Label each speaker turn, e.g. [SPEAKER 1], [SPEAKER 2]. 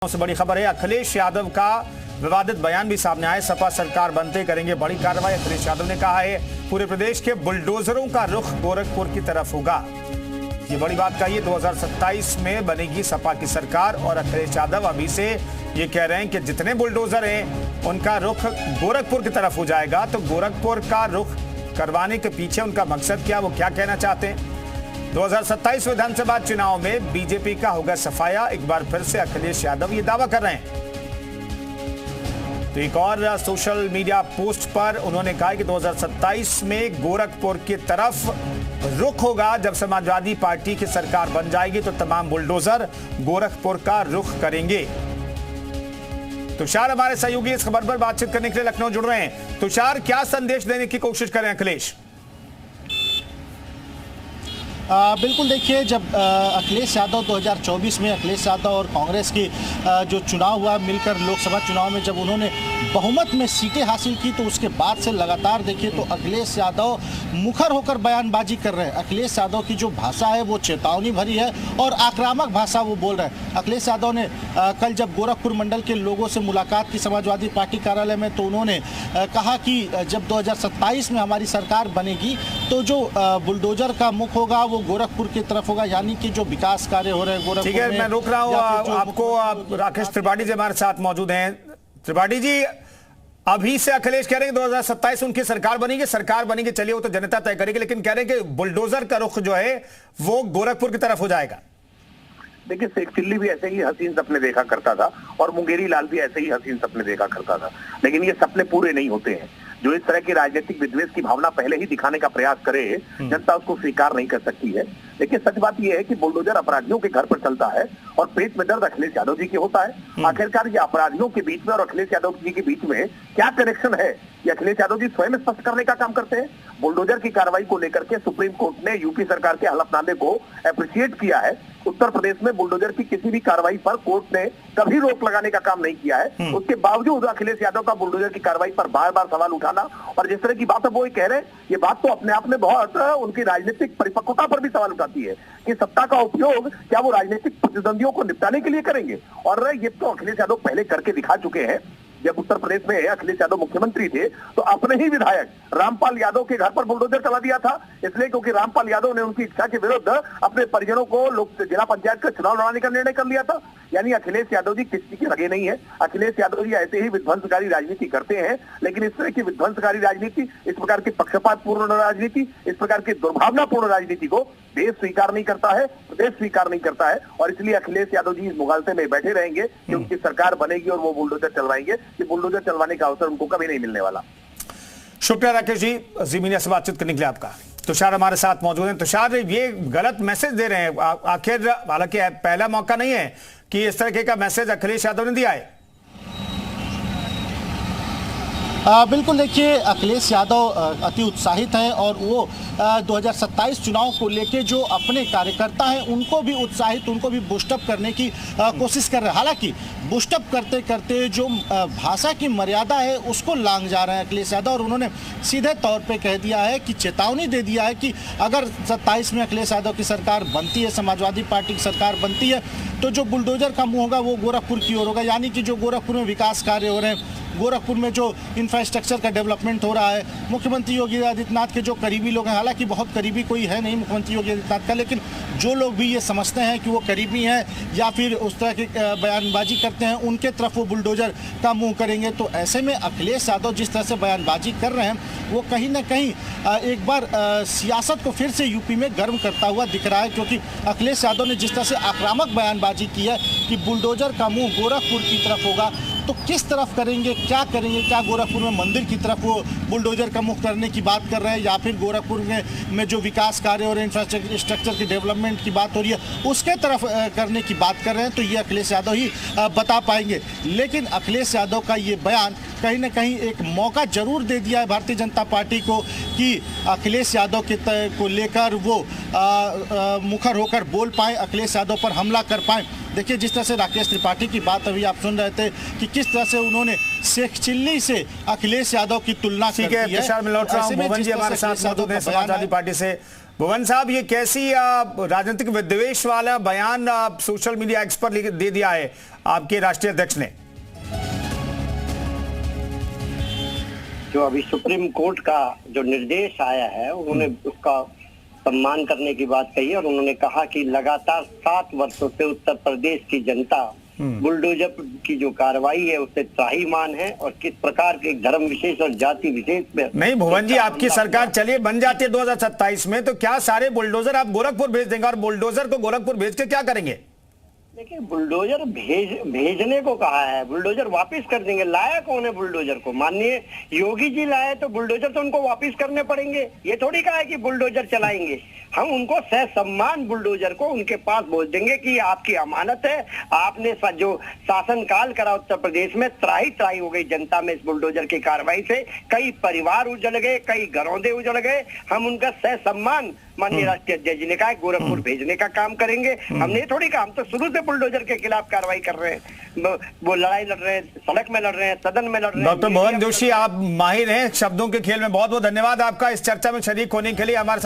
[SPEAKER 1] से बड़ी खबर है। अखिलेश यादव का विवादित बयान भी सामने आया। सपा सरकार बनते करेंगे बड़ी कार्रवाई। अखिलेश यादव ने कहा है पूरे प्रदेश के बुलडोजरों का रुख गोरखपुर की तरफ होगा। ये बड़ी बात कही है। 2027 में बनेगी सपा की सरकार और अखिलेश यादव अभी से ये कह रहे हैं कि जितने बुलडोजर हैं उनका रुख गोरखपुर की तरफ हो जाएगा। तो गोरखपुर का रुख करवाने के पीछे उनका मकसद क्या, वो क्या कहना चाहते हैं। 2027 विधानसभा चुनाव में बीजेपी का होगा सफाया। एक बार फिर से अखिलेश यादव ये दावा कर रहे हैं। तो एक और सोशल मीडिया पोस्ट पर उन्होंने कहा कि 2027 में गोरखपुर की तरफ रुख होगा। जब समाजवादी पार्टी की सरकार बन जाएगी तो तमाम बुलडोजर गोरखपुर का रुख करेंगे। तुषार हमारे सहयोगी इस खबर पर बातचीत करने के लिए लखनऊ जुड़ रहे हैं। तुषार, क्या संदेश देने की कोशिश करें अखिलेश?
[SPEAKER 2] बिल्कुल, देखिए, जब अखिलेश यादव 2024 में अखिलेश यादव और कांग्रेस की जो चुनाव हुआ मिलकर लोकसभा चुनाव में जब उन्होंने बहुमत में सीटें हासिल की तो उसके बाद से लगातार देखिए तो अखिलेश यादव मुखर होकर बयानबाजी कर रहे हैं। अखिलेश यादव की जो भाषा है वो चेतावनी भरी है और आक्रामक भाषा वो बोल रहे हैं। अखिलेश यादव ने कल जब गोरखपुर मंडल के लोगों से मुलाकात की समाजवादी पार्टी कार्यालय में तो उन्होंने कहा कि जब 2027 में हमारी सरकार बनेगी तो जो बुलडोजर का मुख होगा वो गोरखपुर की तरफ होगा, यानी कि जो विकास कार्य हो रहे हैं गोरखपुर। ठीक है,
[SPEAKER 1] मैं रोक रहा हूँ आपको। राकेश त्रिपाठी जी हमारे साथ मौजूद हैं। त्रिपाठी जी, अभी से अखिलेश कह रहे हैं 2027 उनकी सरकार बनेगी, चलिए वो तो जनता तय करेगी, लेकिन कह रहे हैं कि बुलडोजर का रुख जो है वो गोरखपुर की तरफ हो जाएगा।
[SPEAKER 3] देखिए, शेख चिल्ली भी ऐसे ही हसीन सपने देखा करता था और मुंगेरी लाल भी ऐसे ही हसीन सपने देखा करता था, लेकिन ये सपने पूरे नहीं होते हैं। जो इस तरह की राजनीतिक विद्वेष की भावना पहले ही दिखाने का प्रयास करे, जनता उसको स्वीकार नहीं कर सकती है। देखिए, सच बात यह है कि बुलडोजर अपराधियों के घर पर चलता है और पेट में दर्द अखिलेश यादव जी के होता है। आखिरकार ये अपराधियों के बीच में और अखिलेश यादव जी के बीच में क्या कनेक्शन है, ये अखिलेश यादव जी स्वयं स्पष्ट करने का काम करते हैं। बुलडोजर की कार्रवाई को लेकर के सुप्रीम कोर्ट ने यूपी सरकार के हलफनामे को अप्रिशिएट किया है। उत्तर प्रदेश में बुलडोजर की किसी भी कार्रवाई पर कोर्ट ने कभी रोक लगाने का काम नहीं किया है। उसके बावजूद अखिलेश यादव का बुलडोजर की कार्रवाई पर बार बार सवाल उठाना और जिस तरह की बात है वो कह रहे हैं, ये बात तो अपने आप में बहुत उनकी राजनीतिक परिपक्वता पर भी सवाल उठाती है कि सत्ता का उपयोग क्या वो राजनीतिक प्रतिद्वंदियों को निपटाने के लिए करेंगे। और ये तो अखिलेश यादव पहले करके दिखा चुके हैं। जब उत्तर प्रदेश में अखिलेश यादव मुख्यमंत्री थे तो अपने ही विधायक रामपाल यादव के घर पर बुलडोजर चला दिया था, इसलिए क्योंकि रामपाल यादव ने उनकी इच्छा के विरुद्ध अपने परिजनों को जिला पंचायत का चुनाव लड़ाने का निर्णय कर लिया था। यानी अखिलेश यादव जी किसी के लगे नहीं है। अखिलेश यादव जी ऐसे ही विध्वंसकारी राजनीति करते हैं, लेकिन इस तरह की विध्वंसकारी राजनीति, इस प्रकार की पक्षपातपूर्ण राजनीति, इस प्रकार की दुर्भावनापूर्ण राजनीति को देश स्वीकार नहीं करता है, प्रदेश स्वीकार नहीं करता है। और इसलिए अखिलेश यादव जी इस मुगालते में बैठे रहेंगे कि उनकी सरकार बनेगी और वो बुलडोजर चलवाएंगे। कि बुलडोजर चलवाने का अवसर उनको कभी नहीं मिलने वाला।
[SPEAKER 1] शुक्रिया राकेश जी, जी मीडिया से बातचीत करने के लिए आपका। तुषार हमारे साथ मौजूद हैं। तुषार, ये गलत मैसेज दे रहे हैं आखिर, हालांकि पहला मौका नहीं है कि इस तरह का मैसेज अखिलेश यादव ने दिया है।
[SPEAKER 2] बिल्कुल, देखिए, अखिलेश यादव अति उत्साहित हैं और वो 2027 चुनाव को लेके जो अपने कार्यकर्ता हैं उनको भी उत्साहित, उनको भी बूस्टअप करने की कोशिश कर रहे हैं। हालांकि बूस्टअप करते करते जो भाषा की मर्यादा है उसको लांघ जा रहे हैं अखिलेश यादव और उन्होंने सीधे तौर पे कह दिया है कि चेतावनी दे दिया है कि अगर 27 में अखिलेश यादव की सरकार बनती है, समाजवादी पार्टी की सरकार बनती है, तो जो बुलडोजर का मुँह होगा वो गोरखपुर की ओर होगा। यानी कि जो गोरखपुर में विकास कार्य हो रहे हैं, गोरखपुर में जो इंफ्रास्ट्रक्चर का डेवलपमेंट हो रहा है, मुख्यमंत्री योगी आदित्यनाथ के जो करीबी लोग हैं, हालांकि बहुत करीबी कोई है नहीं मुख्यमंत्री योगी आदित्यनाथ का, लेकिन जो लोग भी ये समझते हैं कि वो करीबी हैं या फिर उस तरह की बयानबाजी करते हैं, उनके तरफ वो बुलडोजर का मुंह करेंगे। तो ऐसे में अखिलेश यादव जिस तरह से बयानबाजी कर रहे हैं वो कहीं ना कहीं एक बार सियासत को फिर से यूपी में गर्म करता हुआ दिख रहा है, क्योंकि अखिलेश यादव ने जिस तरह से आक्रामक बयानबाजी की है कि बुलडोजर का मुँह गोरखपुर की तरफ होगा, तो किस तरफ करेंगे, क्या करेंगे? क्या गोरखपुर में मंदिर की तरफ वो बुलडोजर का मुख करने की बात कर रहे हैं या फिर गोरखपुर में जो विकास कार्य और इंफ्रास्ट्रक्चर की डेवलपमेंट की बात हो रही है उसके तरफ करने की बात कर रहे हैं? तो ये अखिलेश यादव ही बता पाएंगे। लेकिन अखिलेश यादव का ये बयान कहीं ना कहीं एक मौका जरूर दे दिया है भारतीय जनता पार्टी को कि अखिलेश यादव को लेकर वो मुखर होकर बोल पाए, अखिलेश यादव पर हमला कर पाए। देखिए, जिस तरह से राकेश त्रिपाठी की बात अभी आप सुन रहे थे कि किस तरह से उन्होंने शेख चिल्ली से अखिलेश यादव की तुलना की है।
[SPEAKER 1] मोहन जी हमारे साथ मौजूद हैं समाजवादी पार्टी से। भुवन साहब, ये कैसी राजनीतिक विद्वेष वाला बयान सोशल मीडिया एक्स पर दे दिया है आपके राष्ट्रीय अध्यक्ष ने?
[SPEAKER 4] जो अभी सुप्रीम कोर्ट का जो निर्देश आया है उन्होंने उसका सम्मान करने की बात कही और उन्होंने कहा कि लगातार 7 वर्षों से उत्तर प्रदेश की जनता बुलडोजर की जो कार्रवाई है उससे त्राहीमान है और किस प्रकार के धर्म विशेष और जाति विशेष पे
[SPEAKER 1] नहीं भुवन जी, आपकी सरकार चलिए बन जाती है 2027 में, तो क्या सारे बुलडोजर आप गोरखपुर भेज देंगे? और बुलडोजर को गोरखपुर भेज के क्या करेंगे?
[SPEAKER 4] देखिए, बुलडोजर भेजने को कहा है, बुलडोजर वापस कर देंगे। लाया कौन है बुलडोजर को? माननीय योगी जी लाए तो बुलडोजर तो उनको वापस करने पड़ेंगे। ये थोड़ी कहा है कि बुलडोजर चलाएंगे। हम उनको सहसम्मान बुलडोजर को उनके पास भेज देंगे कि आपकी अमानत है, आपने जो शासनकाल करा उत्तर प्रदेश में, त्राही हो गई जनता में इस बुलडोजर की कार्रवाई से। कई परिवार उजड़ गए, कई घरौंदे उजड़ गए। हम उनका सहसम्मान माननीय राष्ट्रीय अध्यक्ष जी ने कहा गोरखपुर भेजने का काम करेंगे। हमने थोड़ी कहा, हम तो शुरू से बुलडोजर के खिलाफ कार्रवाई कर रहे हैं। वो लड़ाई लड़ रहे हैं, सड़क में लड़ रहे हैं, सदन में लड़ रहे हैं।
[SPEAKER 1] डॉक्टर भुवन जोशी, आप माहिर हैं शब्दों के खेल में। बहुत बहुत धन्यवाद आपका इस चर्चा में शरीक होने के लिए। हमारे